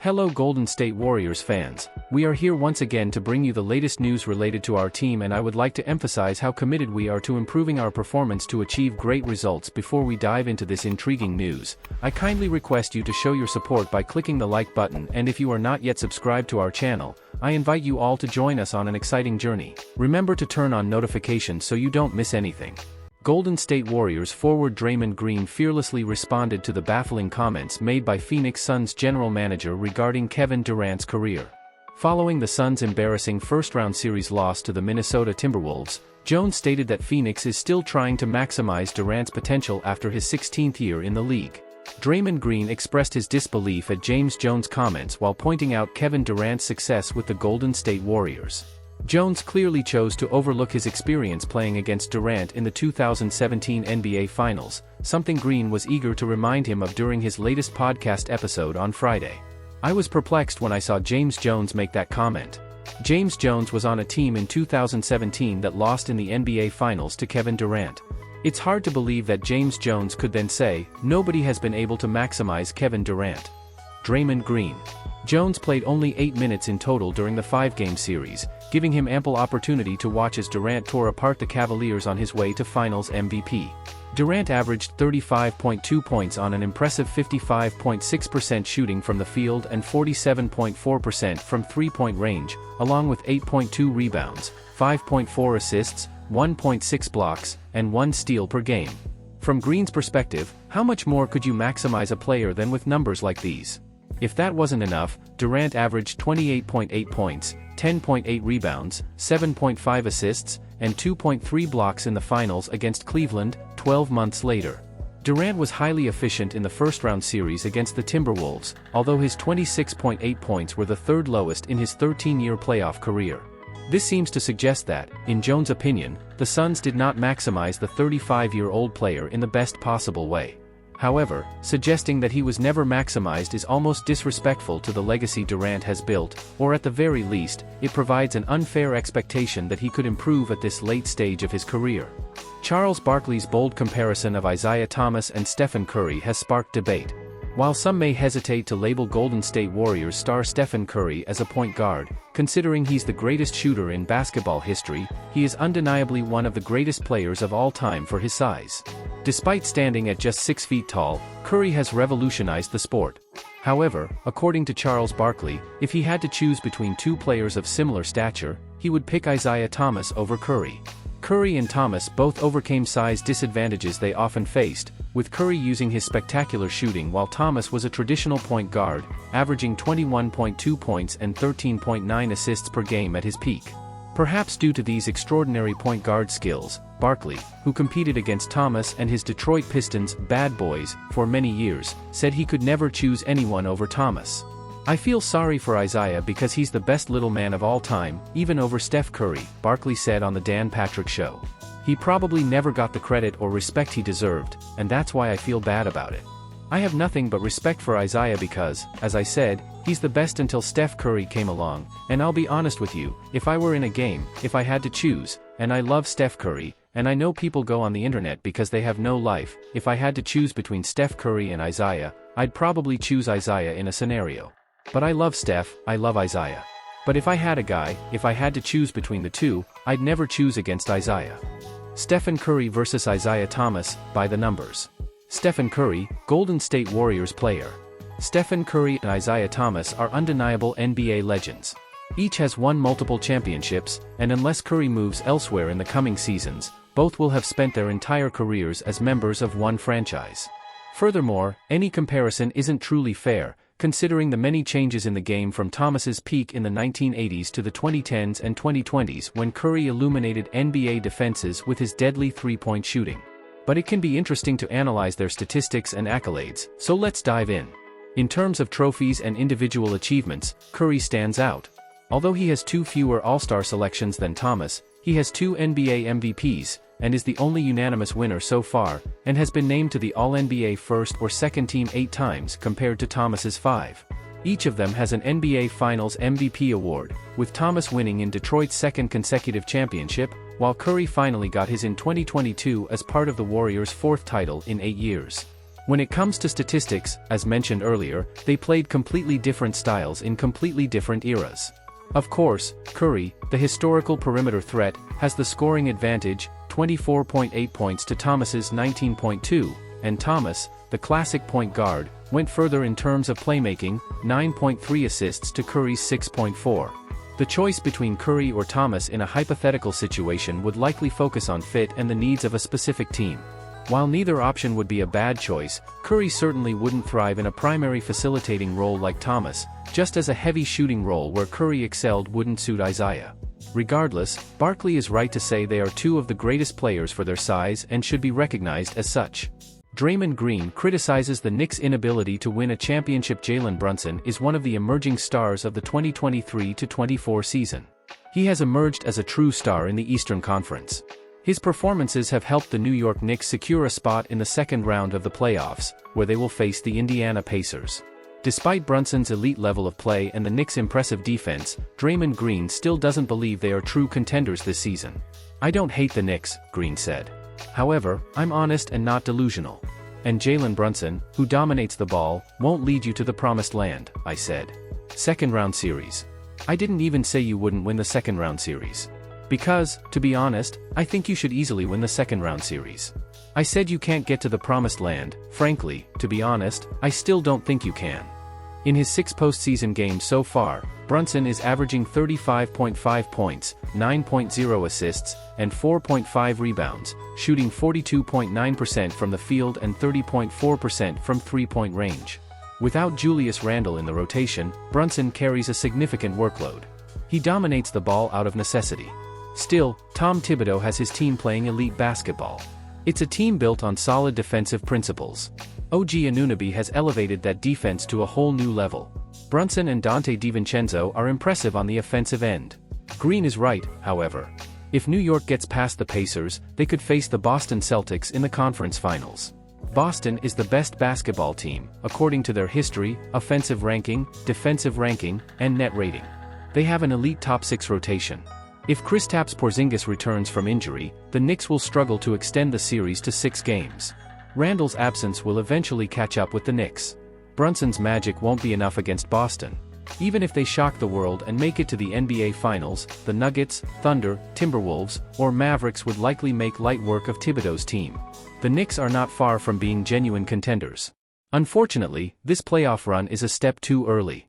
Hello Golden State Warriors fans, we are here once again to bring you the latest news related to our team, and I would like to emphasize how committed we are to improving our performance to achieve great results. Before we dive into this intriguing news, I kindly request you to show your support by clicking the like button, and if you are not yet subscribed to our channel, I invite you all to join us on an exciting journey. Remember to turn on notifications so you don't miss anything. Golden State Warriors forward Draymond Green fearlessly responded to the baffling comments made by Phoenix Suns general manager regarding Kevin Durant's career. Following the Suns' embarrassing first-round series loss to the Minnesota Timberwolves, Jones stated that Phoenix is still trying to maximize Durant's potential after his 16th year in the league. Draymond Green expressed his disbelief at James Jones' comments while pointing out Kevin Durant's success with the Golden State Warriors. Jones clearly chose to overlook his experience playing against Durant in the 2017 NBA Finals, something Green was eager to remind him of during his latest podcast episode on Friday. "I was perplexed when I saw James Jones make that comment. James Jones was on a team in 2017 that lost in the NBA Finals to Kevin Durant. It's hard to believe that James Jones could then say, 'Nobody has been able to maximize Kevin Durant.'" Draymond Green. Jones played only 8 minutes in total during the 5-game series, giving him ample opportunity to watch as Durant tore apart the Cavaliers on his way to Finals MVP. Durant averaged 35.2 points on an impressive 55.6% shooting from the field and 47.4% from three-point range, along with 8.2 rebounds, 5.4 assists, 1.6 blocks, and 1 steal per game. From Green's perspective, how much more could you maximize a player than with numbers like these? If that wasn't enough, Durant averaged 28.8 points, 10.8 rebounds, 7.5 assists, and 2.3 blocks in the finals against Cleveland, 12 months later. Durant was highly efficient in the first-round series against the Timberwolves, although his 26.8 points were the third lowest in his 13-year playoff career. This seems to suggest that, in Jones' opinion, the Suns did not maximize the 35-year-old player in the best possible way. However, suggesting that he was never maximized is almost disrespectful to the legacy Durant has built, or at the very least, it provides an unfair expectation that he could improve at this late stage of his career. Charles Barkley's bold comparison of Isaiah Thomas and Stephen Curry has sparked debate. While some may hesitate to label Golden State Warriors star Stephen Curry as a point guard, considering he's the greatest shooter in basketball history, he is undeniably one of the greatest players of all time for his size. Despite standing at just 6 feet tall, Curry has revolutionized the sport. However, according to Charles Barkley, if he had to choose between two players of similar stature, he would pick Isaiah Thomas over Curry. Curry and Thomas both overcame size disadvantages they often faced, with Curry using his spectacular shooting while Thomas was a traditional point guard, averaging 21.2 points and 13.9 assists per game at his peak. Perhaps due to these extraordinary point guard skills, Barkley, who competed against Thomas and his Detroit Pistons Bad Boys for many years, said he could never choose anyone over Thomas. "I feel sorry for Isaiah because he's the best little man of all time, even over Steph Curry," Barkley said on the Dan Patrick Show. "He probably never got the credit or respect he deserved, and that's why I feel bad about it. I have nothing but respect for Isaiah because, as I said, he's the best until Steph Curry came along, and I'll be honest with you, if I were in a game, if I had to choose, and I love Steph Curry, and I know people go on the internet because they have no life, if I had to choose between Steph Curry and Isaiah, I'd probably choose Isaiah in a scenario. But I love Steph, I love Isaiah. But if I had a guy, if I had to choose between the two, I'd never choose against Isaiah." Stephen Curry versus Isaiah Thomas, by the numbers. Stephen Curry, Golden State Warriors player. Stephen Curry and Isaiah Thomas are undeniable NBA legends. Each has won multiple championships, and unless Curry moves elsewhere in the coming seasons, both will have spent their entire careers as members of one franchise. Furthermore, any comparison isn't truly fair, considering the many changes in the game from Thomas's peak in the 1980s to the 2010s and 2020s when Curry illuminated NBA defenses with his deadly three-point shooting. But it can be interesting to analyze their statistics and accolades, so let's dive in. In terms of trophies and individual achievements, Curry stands out. Although he has 2 fewer All-Star selections than Thomas, he has 2 NBA MVPs, and is the only unanimous winner so far, and has been named to the All-NBA first or second team 8 times compared to Thomas's 5. Each of them has an NBA Finals MVP award, with Thomas winning in Detroit's second consecutive championship, while Curry finally got his in 2022 as part of the Warriors' 4th title in 8 years. When it comes to statistics, as mentioned earlier, they played completely different styles in completely different eras. Of course, Curry, the historical perimeter threat, has the scoring advantage, 24.8 points to Thomas's 19.2, and Thomas, the classic point guard, went further in terms of playmaking, 9.3 assists to Curry's 6.4. The choice between Curry or Thomas in a hypothetical situation would likely focus on fit and the needs of a specific team. While neither option would be a bad choice, Curry certainly wouldn't thrive in a primary facilitating role like Thomas, just as a heavy shooting role where Curry excelled wouldn't suit Isaiah. Regardless, Barkley is right to say they are two of the greatest players for their size and should be recognized as such. Draymond Green criticizes the Knicks' inability to win a championship. Jalen Brunson is one of the emerging stars of the 2023-24 season. He has emerged as a true star in the Eastern Conference. His performances have helped the New York Knicks secure a spot in the second round of the playoffs, where they will face the Indiana Pacers. Despite Brunson's elite level of play and the Knicks' impressive defense, Draymond Green still doesn't believe they are true contenders this season. "I don't hate the Knicks," Green said. "However, I'm honest and not delusional. And Jalen Brunson, who dominates the ball, won't lead you to the promised land," I said. Second round series. I didn't even say you wouldn't win the second round series. Because, to be honest, I think you should easily win the second round series. I said you can't get to the promised land. Frankly, to be honest, I still don't think you can. In his 6 postseason games so far, Brunson is averaging 35.5 points, 9.0 assists, and 4.5 rebounds, shooting 42.9% from the field and 30.4% from three-point range. Without Julius Randle in the rotation, Brunson carries a significant workload. He dominates the ball out of necessity. Still, Tom Thibodeau has his team playing elite basketball. It's a team built on solid defensive principles. OG Anunoby has elevated that defense to a whole new level. Brunson and Dante DiVincenzo are impressive on the offensive end. Green is right, however. If New York gets past the Pacers, they could face the Boston Celtics in the conference finals. Boston is the best basketball team, according to their history, offensive ranking, defensive ranking, and net rating. They have an elite top 6 rotation. If Kristaps Porzingis returns from injury, the Knicks will struggle to extend the series to 6 games. Randle's absence will eventually catch up with the Knicks. Brunson's magic won't be enough against Boston. Even if they shock the world and make it to the NBA Finals, the Nuggets, Thunder, Timberwolves, or Mavericks would likely make light work of Thibodeau's team. The Knicks are not far from being genuine contenders. Unfortunately, this playoff run is a step too early.